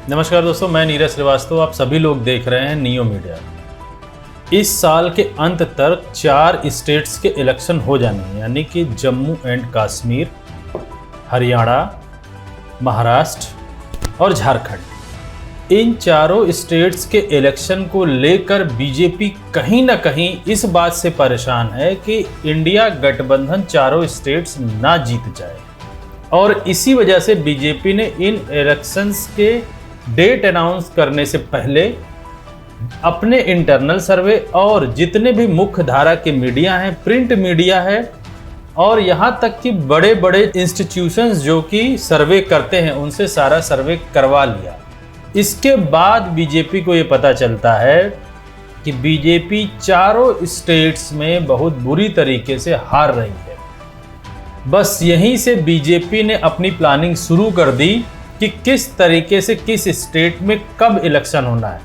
नमस्कार दोस्तों, मैं नीरज श्रीवास्तव। आप सभी लोग देख रहे हैं नियो मीडिया। इस साल के अंत तक 4 स्टेट्स के इलेक्शन हो जाने हैं, यानी कि जम्मू एंड कश्मीर, हरियाणा, महाराष्ट्र और झारखंड। इन चारों स्टेट्स के इलेक्शन को लेकर बीजेपी कहीं ना कहीं इस बात से परेशान है कि इंडिया गठबंधन चारों स्टेट्स ना जीत जाए, और इसी वजह से बीजेपी ने इन इलेक्शंस के डेट अनाउंस करने से पहले अपने इंटरनल सर्वे और जितने भी मुख्य धारा के मीडिया हैं, प्रिंट मीडिया है और यहाँ तक कि बड़े बड़े इंस्टीट्यूशंस जो कि सर्वे करते हैं, उनसे सारा सर्वे करवा लिया। इसके बाद बीजेपी को ये पता चलता है कि बीजेपी चारों स्टेट्स में बहुत बुरी तरीके से हार रही है। बस यहीं से बीजेपी ने अपनी प्लानिंग शुरू कर दी कि किस तरीके से किस स्टेट में कब इलेक्शन होना है।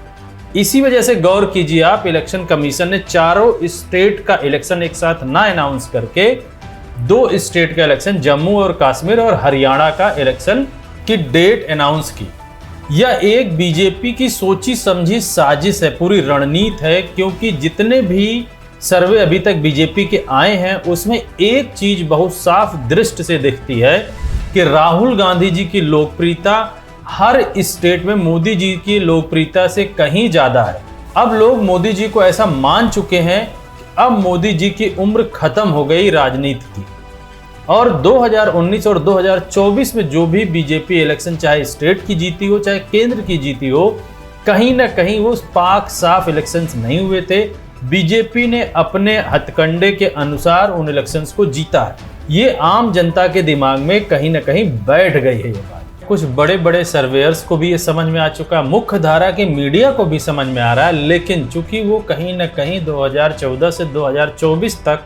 इसी वजह से गौर कीजिए आप, इलेक्शन कमीशन ने चारों स्टेट का इलेक्शन एक साथ ना अनाउंस करके 2 स्टेट का इलेक्शन, जम्मू और कश्मीर और हरियाणा का इलेक्शन की डेट अनाउंस की। यह एक बीजेपी की सोची समझी साजिश है, पूरी रणनीति है, क्योंकि जितने भी सर्वे अभी तक बीजेपी के आए हैं उसमें एक चीज बहुत साफ दृष्टि से दिखती है कि राहुल गांधी जी की लोकप्रियता हर स्टेट में मोदी जी की लोकप्रियता से कहीं ज्यादा है। अब लोग मोदी जी को ऐसा मान चुके हैं कि अब मोदी जी की उम्र खत्म हो गई राजनीति की, और 2019 और 2024 में जो भी बीजेपी इलेक्शन, चाहे स्टेट की जीती हो चाहे केंद्र की जीती हो, कहीं ना कहीं वो पाक साफ इलेक्शंस नहीं हुए थे। बीजेपी ने अपने हथकंडे के अनुसार उन इलेक्शंस को जीता है। ये आम जनता के दिमाग में कहीं ना कहीं बैठ गई है ये बात। कुछ बड़े बड़े सर्वेयर्स को भी ये समझ में आ चुका है, मुख्य धारा के मीडिया को भी समझ में आ रहा है, लेकिन चूंकि वो कहीं ना कहीं 2014 से 2024 तक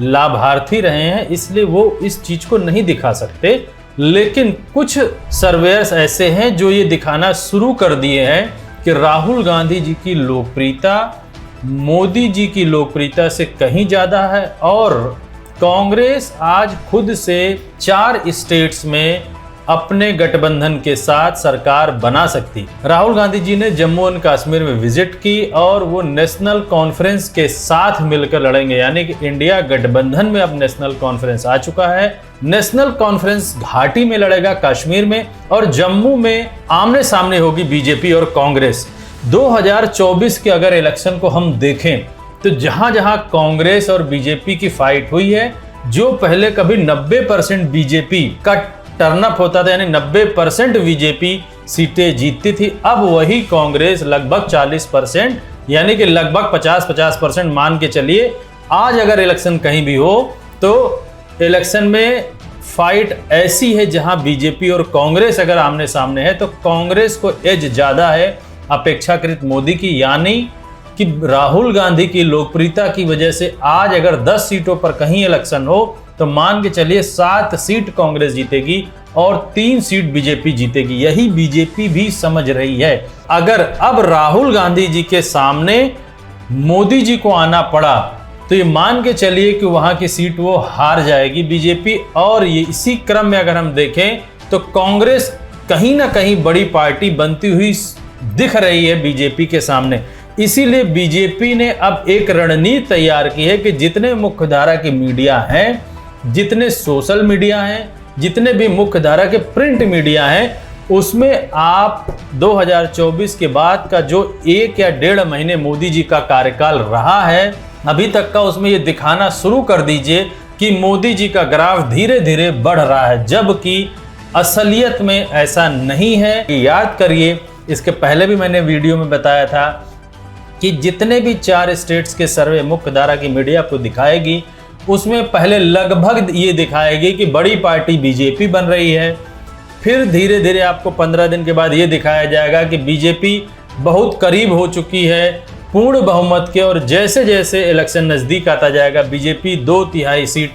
लाभार्थी रहे हैं, इसलिए वो इस चीज को नहीं दिखा सकते। लेकिन कुछ सर्वेयर्स ऐसे हैं जो ये दिखाना शुरू कर दिए हैं कि राहुल गांधी जी की लोकप्रियता मोदी जी की लोकप्रियता से कहीं ज्यादा है, और कांग्रेस आज खुद से 4 स्टेट्स में अपने गठबंधन के साथ सरकार बना सकती। राहुल गांधी जी ने जम्मू एंड कश्मीर में विजिट की और वो नेशनल कॉन्फ्रेंस के साथ मिलकर लड़ेंगे, यानी कि इंडिया गठबंधन में अब नेशनल कॉन्फ्रेंस आ चुका है। नेशनल कॉन्फ्रेंस घाटी में लड़ेगा कश्मीर में, और जम्मू में आमने सामने होगी बीजेपी और कांग्रेस। 2024 के अगर इलेक्शन को हम देखें तो जहां जहां कांग्रेस और बीजेपी की फाइट हुई है, जो पहले कभी 90% बीजेपी का टर्नअप होता था, यानी 90% बीजेपी सीटें जीतती थी, अब वही कांग्रेस लगभग 40%, यानी कि लगभग 50% मान के चलिए। आज अगर इलेक्शन कहीं भी हो तो इलेक्शन में फाइट ऐसी है जहां बीजेपी और कांग्रेस अगर आमने सामने है तो कांग्रेस को एज ज्यादा है अपेक्षाकृत मोदी की, यानी कि राहुल गांधी की लोकप्रियता की वजह से आज अगर 10 सीटों पर कहीं इलेक्शन हो तो मान के चलिए 7 सीट कांग्रेस जीतेगी और 3 सीट बीजेपी जीतेगी। यही बीजेपी भी समझ रही है। अगर अब राहुल गांधी जी के सामने मोदी जी को आना पड़ा तो ये मान के चलिए कि वहां की सीट वो हार जाएगी बीजेपी। और ये इसी क्रम में अगर हम देखें तो कांग्रेस कहीं ना कहीं बड़ी पार्टी बनती हुई दिख रही है बीजेपी के सामने। इसीलिए बीजेपी ने अब एक रणनीति तैयार की है कि जितने मुख्य धारा के मीडिया हैं, जितने सोशल मीडिया हैं, जितने भी मुख्य धारा के प्रिंट मीडिया हैं, उसमें आप 2024 के बाद का जो 1 या 1.5 महीने मोदी जी का कार्यकाल रहा है अभी तक का, उसमें ये दिखाना शुरू कर दीजिए कि मोदी जी का ग्राफ धीरे धीरे बढ़ रहा है, जबकि असलियत में ऐसा नहीं है। याद करिए, इसके पहले भी मैंने वीडियो में बताया था कि जितने भी 4 स्टेट्स के सर्वे मुख्य धारा की मीडिया को दिखाएगी, उसमें पहले लगभग ये दिखाएगी कि बड़ी पार्टी बीजेपी बन रही है, फिर धीरे धीरे आपको 15 दिन के बाद ये दिखाया जाएगा कि बीजेपी बहुत करीब हो चुकी है पूर्ण बहुमत के, और जैसे जैसे इलेक्शन नज़दीक आता जाएगा बीजेपी 2/3 सीट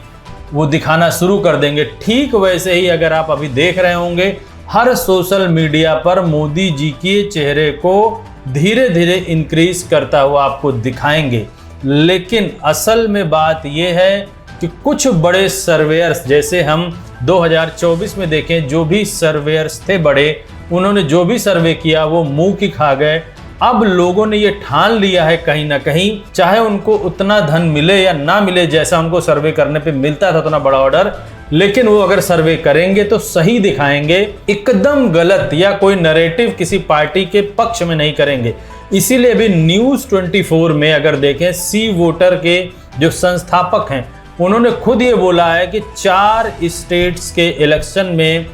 वो दिखाना शुरू कर देंगे। ठीक वैसे ही अगर आप अभी देख रहे होंगे, हर सोशल मीडिया पर मोदी जी के चेहरे को धीरे धीरे इंक्रीज करता हुआ आपको दिखाएंगे। लेकिन असल में बात यह है कि कुछ बड़े सर्वेयर्स, जैसे हम 2024 में देखें, जो भी सर्वेयर्स थे बड़े, उन्होंने जो भी सर्वे किया वो मुंह की खा गए। अब लोगों ने ये ठान लिया है कहीं ना कहीं, चाहे उनको उतना धन मिले या ना मिले जैसा उनको सर्वे करने पे मिलता था उतना बड़ा ऑर्डर, लेकिन वो अगर सर्वे करेंगे तो सही दिखाएंगे, एकदम गलत या कोई नैरेटिव किसी पार्टी के पक्ष में नहीं करेंगे। इसीलिए अभी न्यूज़ 24 में अगर देखें, सी वोटर के जो संस्थापक हैं उन्होंने खुद ये बोला है कि 4 स्टेट्स के इलेक्शन में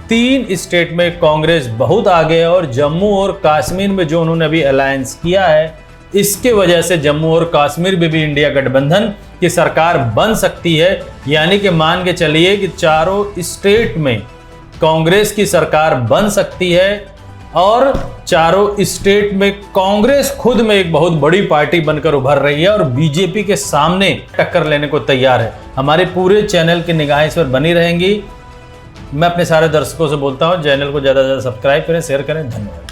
3 स्टेट में कांग्रेस बहुत आगे है और जम्मू और कश्मीर में जो उन्होंने अभी अलायंस किया है, इसके वजह से जम्मू और कश्मीर में भी इंडिया गठबंधन की सरकार बन सकती है। यानी कि मान के चलिए कि चारों स्टेट में कांग्रेस की सरकार बन सकती है और चारों स्टेट में कांग्रेस खुद में एक बहुत बड़ी पार्टी बनकर उभर रही है और बीजेपी के सामने टक्कर लेने को तैयार है। हमारे पूरे चैनल की निगाहें इस पर बनी रहेंगी। मैं अपने सारे दर्शकों से बोलता हूं, चैनल को ज़्यादा से ज़्यादा सब्सक्राइब करें, शेयर करें। धन्यवाद।